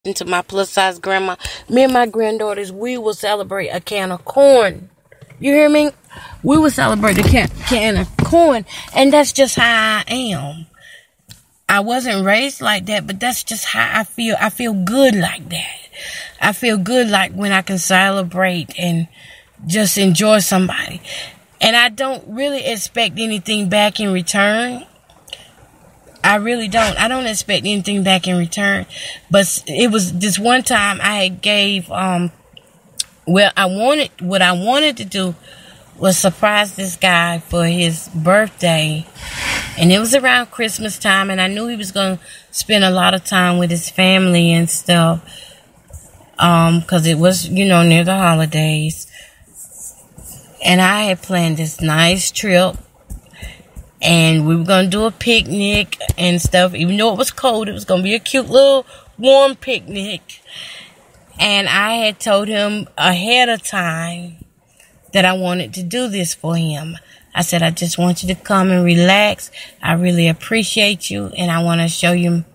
To my plus size grandma, me and my granddaughters, we will celebrate a can of corn. You hear me? We will celebrate a can of corn, and that's just how I am. I wasn't raised like that, but that's just how I feel. I feel good like that. I feel good like when I can celebrate and just enjoy somebody. And I don't really expect anything back in return. I really don't. I don't expect anything back in return. But it was this one time I had gave, what I wanted to do was surprise this guy for his birthday. And it was around Christmas time, and I knew he was going to spend a lot of time with his family and stuff. Cause it was, near the holidays. And I had planned this nice trip. And we were going to do a picnic and stuff. Even though it was cold, it was going to be a cute little warm picnic. And I had told him ahead of time that I wanted to do this for him. I said, I just want you to come and relax. I really appreciate you. And I want to show you,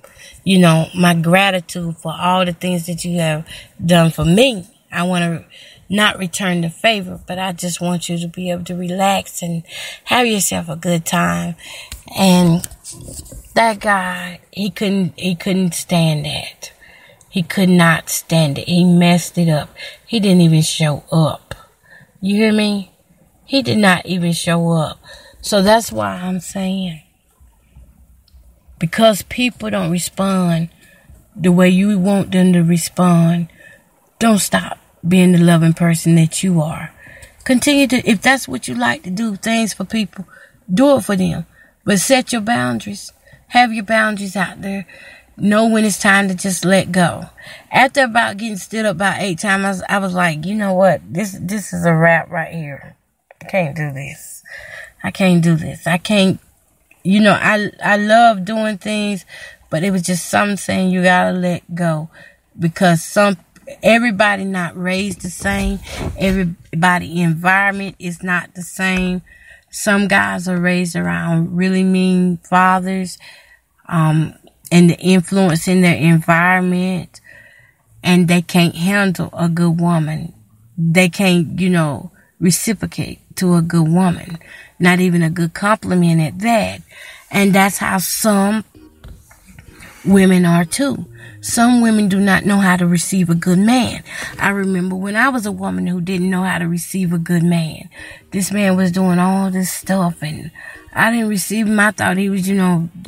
my gratitude for all the things that you have done for me. I want to not return the favor, but I just want you to be able to relax and have yourself a good time. And that guy, he couldn't stand that. He could not stand it. He messed it up. He didn't even show up. You hear me? He did not even show up. So that's why I'm saying, because people don't respond the way you want them to respond, don't stop being the loving person that you are. Continue to, if that's what you like to do, things for people, do it for them. But set your boundaries. Have your boundaries out there. Know when it's time to just let go. After about getting stood up about 8 times, I was like, you know what? This is a wrap right here. I can't do this. I can't do this. I can't, I love doing things, but it was just something saying you gotta let go. Because everybody not raised the same. Everybody environment is not the same. Some guys are raised around really mean fathers, and the influence in their environment, and they can't handle a good woman. They can't, reciprocate to a good woman. Not even a good compliment at that. And that's how some women are too. Some women do not know how to receive a good man. I remember when I was a woman who didn't know how to receive a good man. This man was doing all this stuff, and I didn't receive him. I thought he was,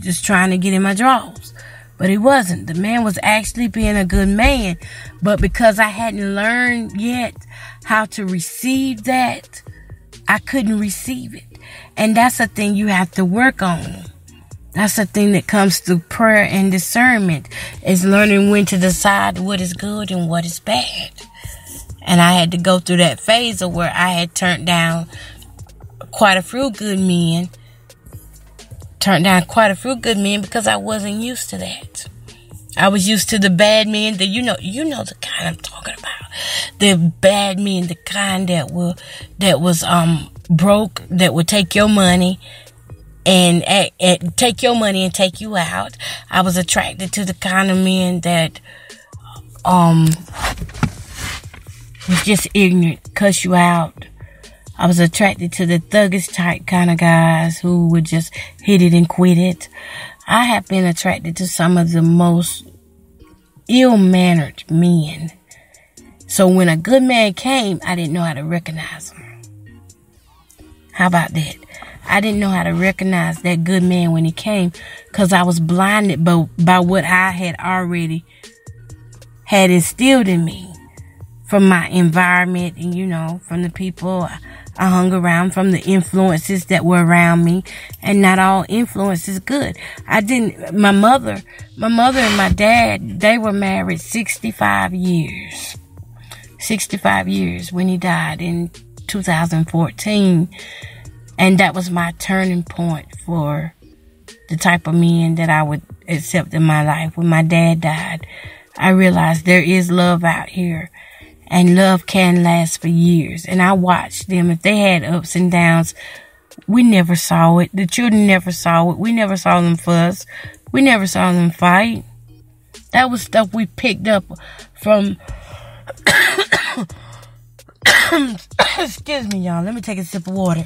just trying to get in my drawers. But he wasn't. The man was actually being a good man. But because I hadn't learned yet how to receive that, I couldn't receive it. And that's a thing you have to work on. That's the thing that comes through prayer and discernment, is learning when to decide what is good and what is bad. And I had to go through that phase of where I had turned down quite a few good men. Because I wasn't used to that. I was used to the bad men, the the kind I'm talking about. The bad men, the kind that was broke, that would take your money and take your money and take you out. I was attracted to the kind of men that was just ignorant, cuss you out. I was attracted to the thuggish type kind of guys who would just hit it and quit it. I have been attracted to some of the most ill-mannered men. So when a good man came, I didn't know how to recognize him. How about that? I didn't know how to recognize that good man when he came, because I was blinded by what I had already had instilled in me from my environment and, from the people I hung around, from the influences that were around me. And not all influence is good. My mother and my dad, they were married 65 years. 65 years when he died in 2014. And that was my turning point for the type of men that I would accept in my life. When my dad died, I realized there is love out here. And love can last for years. And I watched them. If they had ups and downs, we never saw it. The children never saw it. We never saw them fuss. We never saw them fight. That was stuff we picked up from excuse me, y'all. Let me take a sip of water.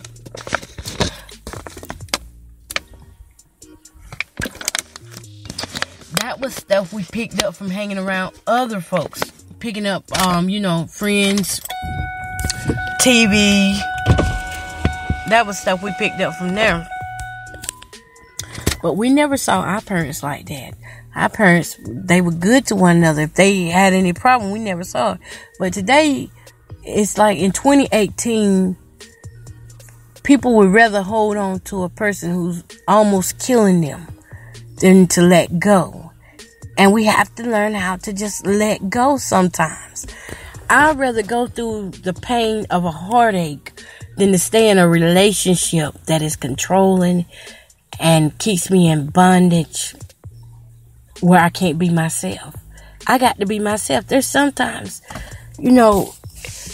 That was stuff we picked up from hanging around other folks. Picking up, friends, TV. That was stuff we picked up from there. But we never saw our parents like that. Our parents, they were good to one another. If they had any problem, we never saw it. But today, it's like in 2018, people would rather hold on to a person who's almost killing them than to let go. And we have to learn how to just let go sometimes. I'd rather go through the pain of a heartache than to stay in a relationship that is controlling and keeps me in bondage where I can't be myself. I got to be myself. There's sometimes,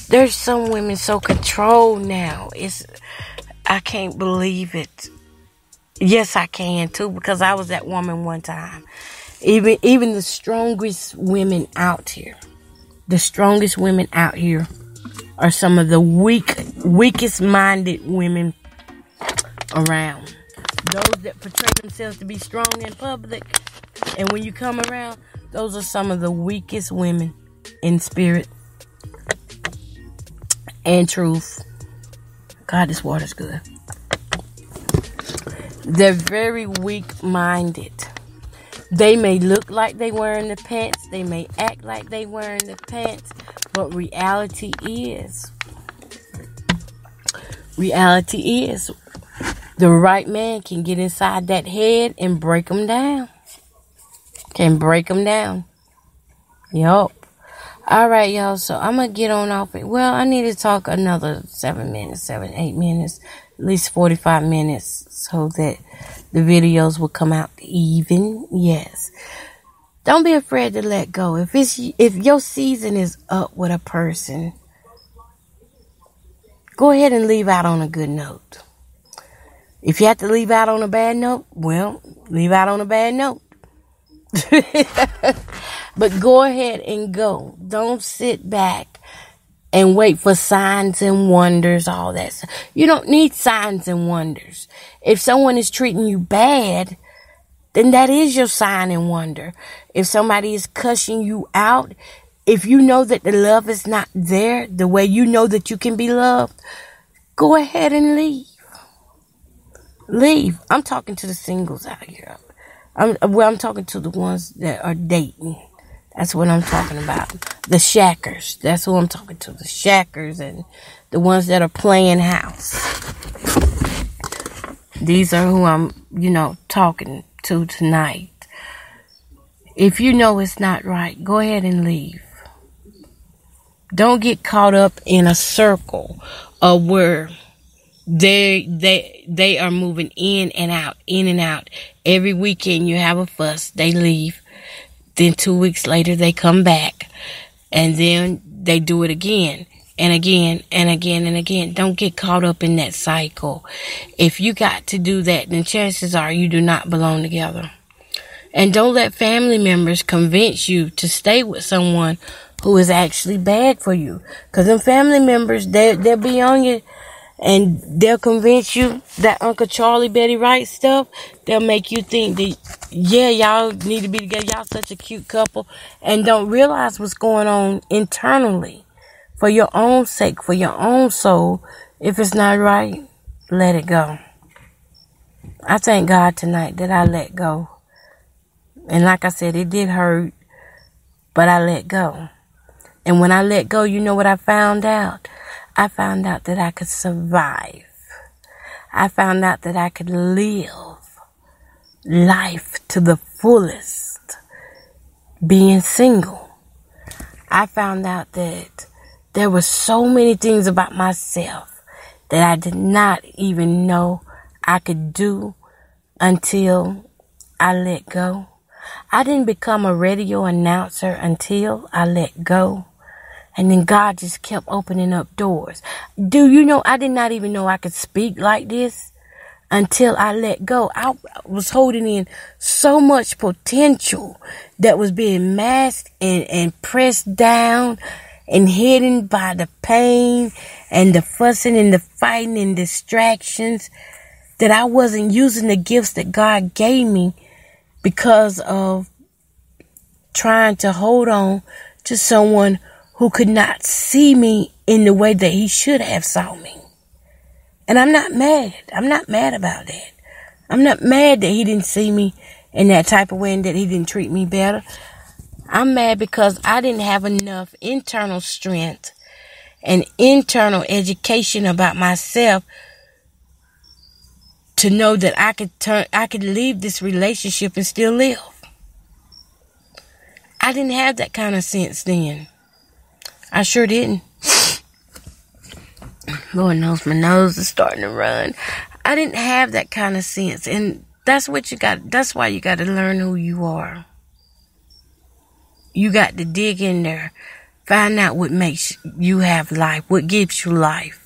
there's some women so controlled now. I can't believe it. Yes, I can too, because I was that woman one time. Even the strongest women out here, are some of the weakest minded women around. Those that portray themselves to be strong in public, and when you come around, those are some of the weakest women in spirit and truth. God, this water's good. They're very weak-minded. They may look like they wearing the pants. They may act like they wearing the pants. But reality is, the right man can get inside that head and break them down. Yup. All right, y'all. So I'm going to get on off it. Well, I need to talk another 8 minutes, at least 45 minutes, so that the videos will come out even. Yes. Don't be afraid to let go. If your season is up with a person, go ahead and leave out on a good note. If you have to leave out on a bad note, well, leave out on a bad note. But go ahead and go. Don't sit back and wait for signs and wonders, all that stuff. You don't need signs and wonders. If someone is treating you bad, then that is your sign and wonder. If somebody is cussing you out, if you know that the love is not there, the way you know that you can be loved, go ahead and leave. Leave. I'm talking to the singles out here. I'm talking to the ones that are dating. That's what I'm talking about. The shackers. That's who I'm talking to. The shackers and the ones that are playing house. These are who I'm, talking to tonight. If you know it's not right, go ahead and leave. Don't get caught up in a circle of where they are moving in and out. Every weekend you have a fuss, they leave. Then 2 weeks later they come back, and then they do it again and again and again and again. Don't get caught up in that cycle. If you got to do that, then chances are you do not belong together. And don't let family members convince you to stay with someone who is actually bad for you. Because them family members, they'll be on you. And they'll convince you that Uncle Charlie, Betty Wright stuff. They'll make you think that, yeah, y'all need to be together. Y'all such a cute couple. And don't realize what's going on internally. For your own sake, for your own soul. If it's not right, let it go. I thank God tonight that I let go. And like I said, it did hurt. But I let go. And when I let go, you know what I found out? I found out that I could survive. I found out that I could live life to the fullest, being single. I found out that there were so many things about myself that I did not even know I could do until I let go. I didn't become a radio announcer until I let go. And then God just kept opening up doors. Do you know, I did not even know I could speak like this until I let go. I was holding in so much potential that was being masked and pressed down and hidden by the pain and the fussing and the fighting and distractions, that I wasn't using the gifts that God gave me because of trying to hold on to someone who could not see me in the way that he should have saw me. And I'm not mad. I'm not mad about that. I'm not mad that he didn't see me in that type of way and that he didn't treat me better. I'm mad because I didn't have enough internal strength and internal education about myself to know that I could leave this relationship and still live. I didn't have that kind of sense then. I sure didn't. Lord knows my nose is starting to run. I didn't have that kind of sense. And that's what you got. That's why you got to learn who you are. You got to dig in there. Find out what makes you have life. What gives you life.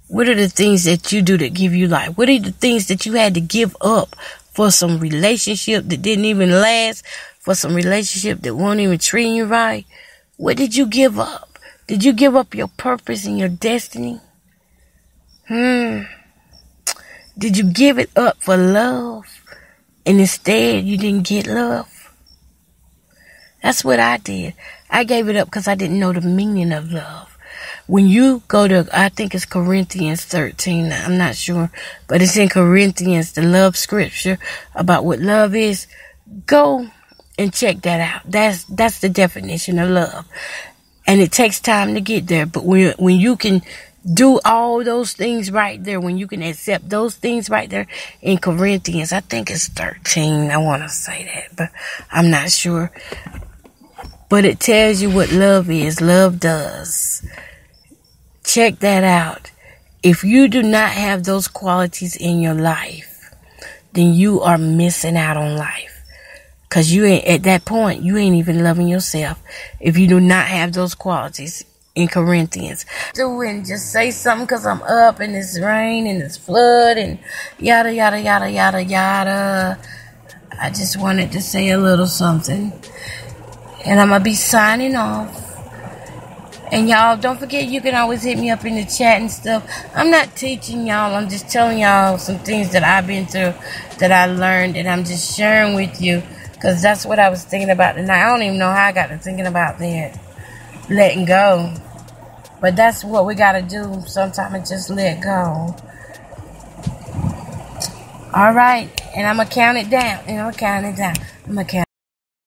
What are the things that you do that give you life? What are the things that you had to give up for some relationship that didn't even last? For some relationship that won't even treat you right? What did you give up? Did you give up your purpose and your destiny? Did you give it up for love and instead you didn't get love? That's what I did. I gave it up because I didn't know the meaning of love. When you go to, I think it's Corinthians 13, I'm not sure, but it's in Corinthians, the love scripture about what love is. Go and check that out. That's the definition of love. And it takes time to get there. But when you can do all those things right there, when you can accept those things right there in Corinthians, I think it's 13. I want to say that, but I'm not sure. But it tells you what love is. Love does. Check that out. If you do not have those qualities in your life, then you are missing out on life. Because you ain't, at that point, you ain't even loving yourself if you do not have those qualities in Corinthians. And just say something because I'm up and it's rain and it's flood and yada, yada, yada, yada, yada. I just wanted to say a little something. And I'm going to be signing off. And y'all, don't forget, you can always hit me up in the chat and stuff. I'm not teaching y'all. I'm just telling y'all some things that I've been through, that I learned, and I'm just sharing with you. Because that's what I was thinking about tonight. I don't even know how I got to thinking about that. Letting go. But that's what we got to do. Sometimes just let go. All right. And I'm going to count it down. I'm going to count